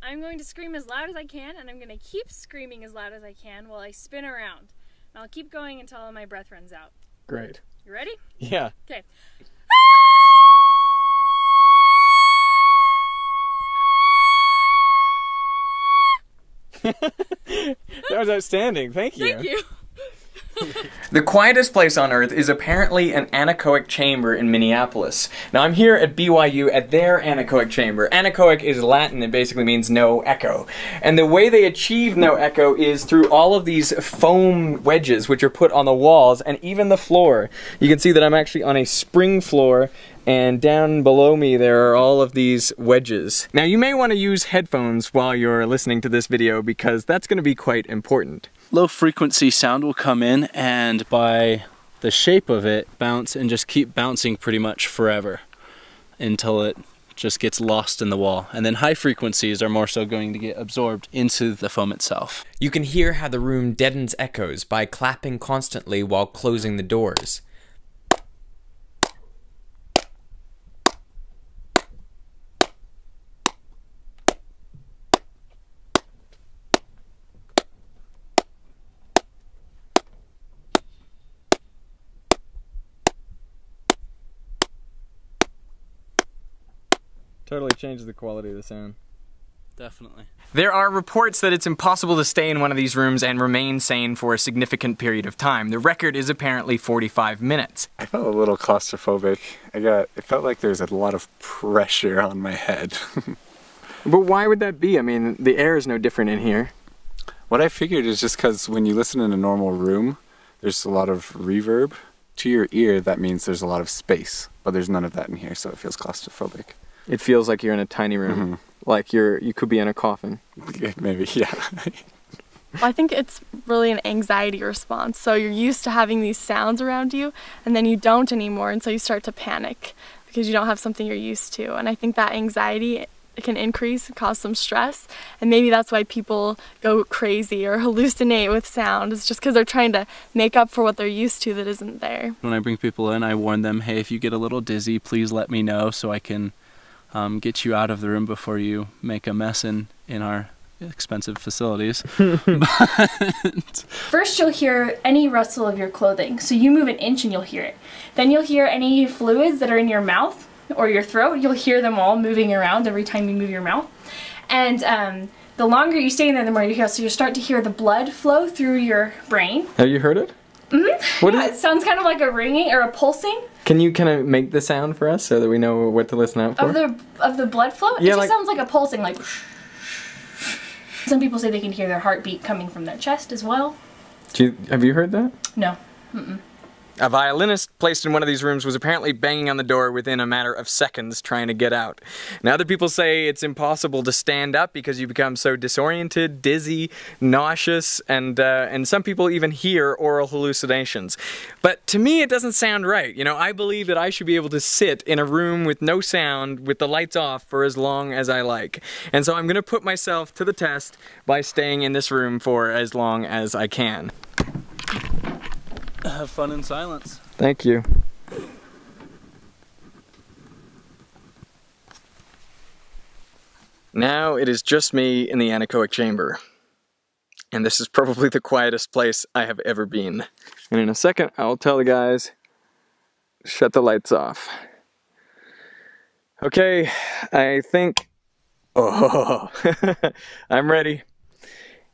I'm going to scream as loud as I can, and I'm going to keep screaming as loud as I can while I spin around. And I'll keep going until my breath runs out. Great. You ready? Yeah. Okay. That was outstanding. Thank you. Thank you. The quietest place on Earth is apparently an anechoic chamber in Minneapolis. Now I'm here at BYU at their anechoic chamber. Anechoic is Latin, it basically means no echo. And the way they achieve no echo is through all of these foam wedges which are put on the walls and even the floor. You can see that I'm actually on a spring floor, and down below me there are all of these wedges. Now you may want to use headphones while you're listening to this video because that's going to be quite important. Low frequency sound will come in and by the shape of it bounce and just keep bouncing pretty much forever until it just gets lost in the wall. And then high frequencies are more so going to get absorbed into the foam itself. You can hear how the room deadens echoes by clapping constantly while closing the doors. Totally changes the quality of the sound. Definitely. There are reports that it's impossible to stay in one of these rooms and remain sane for a significant period of time. The record is apparently 45 minutes. I felt a little claustrophobic. It felt like there's a lot of pressure on my head. But why would that be? I mean, the air is no different in here. What I figured is just because when you listen in a normal room, there's a lot of reverb. To your ear, that means there's a lot of space, but there's none of that in here, so it feels claustrophobic. It feels like you're in a tiny room, like you could be in a coffin. Maybe, yeah. I think it's really an anxiety response. So you're used to having these sounds around you, and then you don't anymore, and so you start to panic because you don't have something you're used to. And I think that anxiety can increase and cause some stress, and maybe that's why people go crazy or hallucinate with sound. It's just because they're trying to make up for what they're used to that isn't there. When I bring people in, I warn them, hey, if you get a little dizzy, please let me know so I can get you out of the room before you make a mess in our expensive facilities. First you'll hear any rustle of your clothing. So you move an inch and you'll hear it. Then you'll hear any fluids that are in your mouth or your throat. You'll hear them all moving around every time you move your mouth. And the longer you stay in there, the more you hear. So you start to hear the blood flow through your brain. Have you heard it? Mm-hmm. What yeah, it sounds kind of like a ringing or a pulsing. Can you kind of make the sound for us so that we know what to listen out for? Of the blood flow? Yeah, it just sounds like a pulsing, like... Some people say they can hear their heartbeat coming from their chest as well. Have you heard that? No. Mm-mm. A violinist placed in one of these rooms was apparently banging on the door within a matter of seconds trying to get out. Now other people say it's impossible to stand up because you become so disoriented, dizzy, nauseous, and some people even hear oral hallucinations. But to me it doesn't sound right. You know, I believe that I should be able to sit in a room with no sound, with the lights off for as long as I like. And so I'm going to put myself to the test by staying in this room for as long as I can. Have fun in silence. Thank you. Now it is just me in the anechoic chamber. And this is probably the quietest place I have ever been. And in a second, I'll tell the guys, shut the lights off. Okay, I think, oh, I'm ready.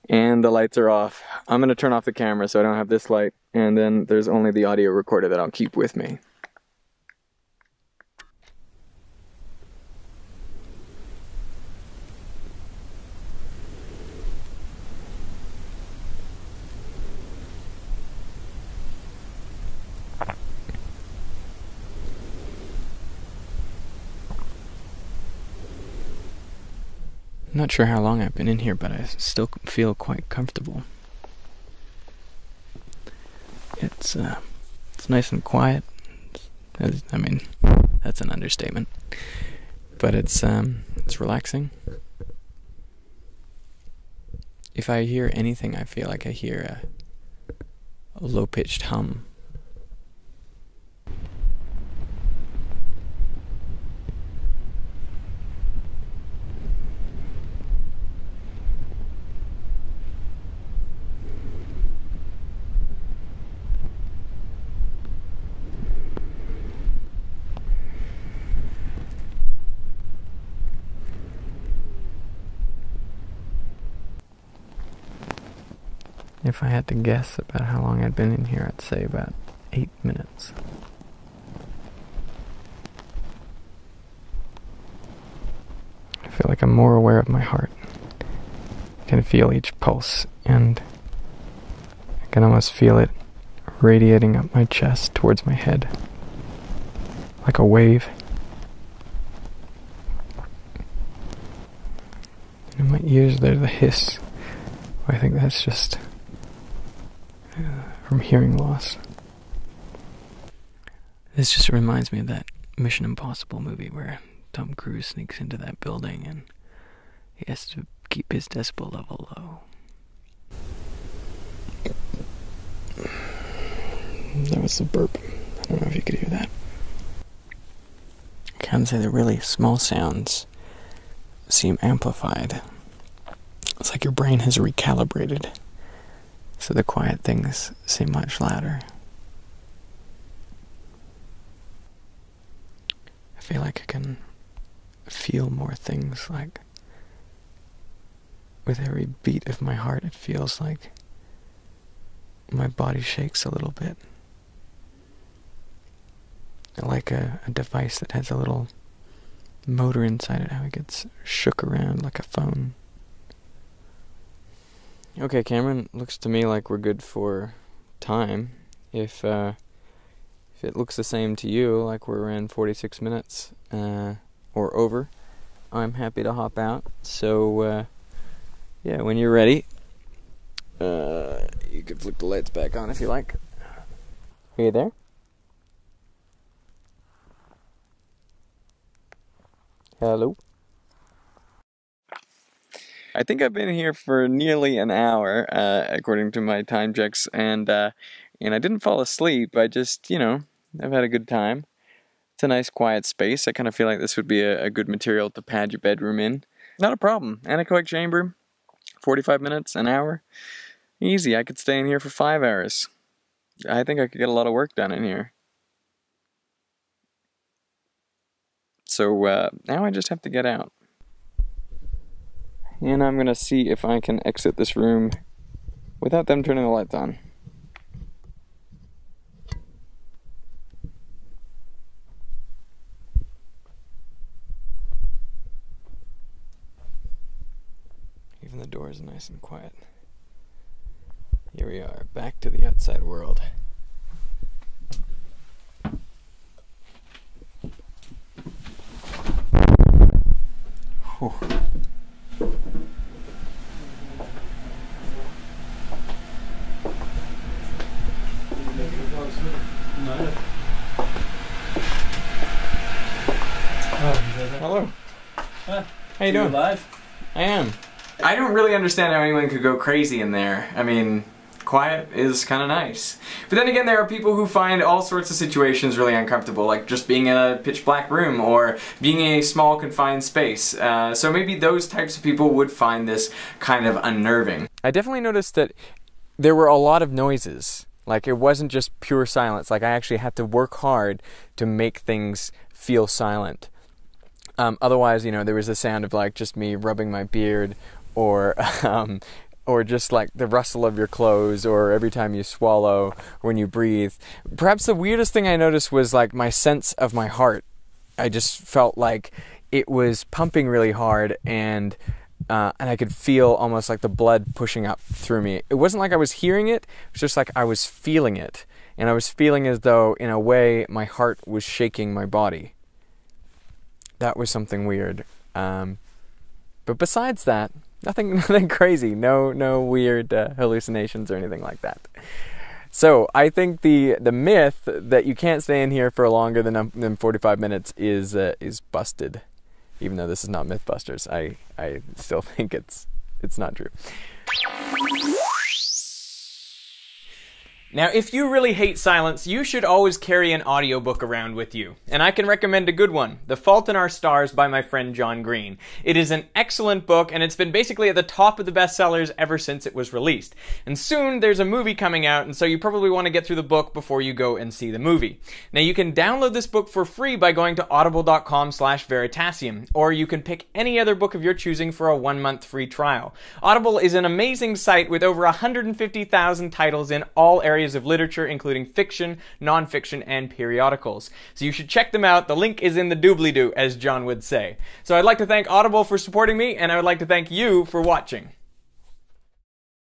And the lights are off. I'm gonna turn off the camera so I don't have this light, and then there's only the audio recorder that I'll keep with me. I'm not sure how long I've been in here, but I still feel quite comfortable. It's nice and quiet. I mean, that's an understatement. But it's relaxing. If I hear anything, I feel like I hear a low-pitched hum. If I had to guess about how long I'd been in here, I'd say about 8 minutes. I feel like I'm more aware of my heart. I can feel each pulse, and I can almost feel it radiating up my chest towards my head, like a wave. And in my ears there's the hiss. I think that's just from hearing loss. This just reminds me of that Mission Impossible movie where Tom Cruise sneaks into that building and he has to keep his decibel level low. That was the burp. I don't know if you could hear that. I can say the really small sounds seem amplified. It's like your brain has recalibrated, so the quiet things seem much louder. I feel like I can feel more things, like with every beat of my heart it feels like my body shakes a little bit. Like a device that has a little motor inside it, how it gets shook around like a phone. Okay, Cameron, looks to me like we're good for time. If it looks the same to you, like we're around 46 minutes or over, I'm happy to hop out. So, yeah, when you're ready, you can flick the lights back on if you like. Are you there? Hello? I think I've been here for nearly an hour, according to my time checks, and I didn't fall asleep. I just, I've had a good time. It's a nice quiet space. I kind of feel like this would be a good material to pad your bedroom in. Not a problem. Anechoic chamber, 45 minutes, an hour. Easy. I could stay in here for 5 hours. I think I could get a lot of work done in here. So now I just have to get out. And I'm going to see if I can exit this room without them turning the lights on. Even the door is nice and quiet. Here we are, back to the outside world. Whew. Hello. How you doing? Live? I am. I don't really understand how anyone could go crazy in there. I mean, quiet is kind of nice. But then again, there are people who find all sorts of situations really uncomfortable, like just being in a pitch black room or being in a small confined space. So maybe those types of people would find this kind of unnerving. I definitely noticed that there were a lot of noises. Like, it wasn't just pure silence. Like, I actually had to work hard to make things feel silent. Otherwise, there was the sound of like just me rubbing my beard, or just like the rustle of your clothes, or every time you swallow, or when you breathe. Perhaps the weirdest thing I noticed was like my sense of my heart. I just felt like it was pumping really hard, and I could feel almost like the blood pushing up through me. It wasn't like I was hearing it, it was just like I was feeling it. And I was feeling as though, in a way, my heart was shaking my body. That was something weird. But besides that, nothing crazy. No weird hallucinations or anything like that. So I think the myth that you can't stay in here for longer than 45 minutes is busted. Even though this is not Mythbusters, I still think it's not true. Now, if you really hate silence, you should always carry an audiobook around with you. And I can recommend a good one, The Fault in Our Stars by my friend John Green. It is an excellent book, and it's been basically at the top of the bestsellers ever since it was released. And soon there's a movie coming out, and so you probably want to get through the book before you go and see the movie. Now, you can download this book for free by going to audible.com/Veritasium, or you can pick any other book of your choosing for a 1-month free trial. Audible is an amazing site with over 150,000 titles in all areas of literature, including fiction, non-fiction, and periodicals. So you should check them out. The link is in the doobly-doo, as John would say. So I'd like to thank Audible for supporting me, and I would like to thank you for watching.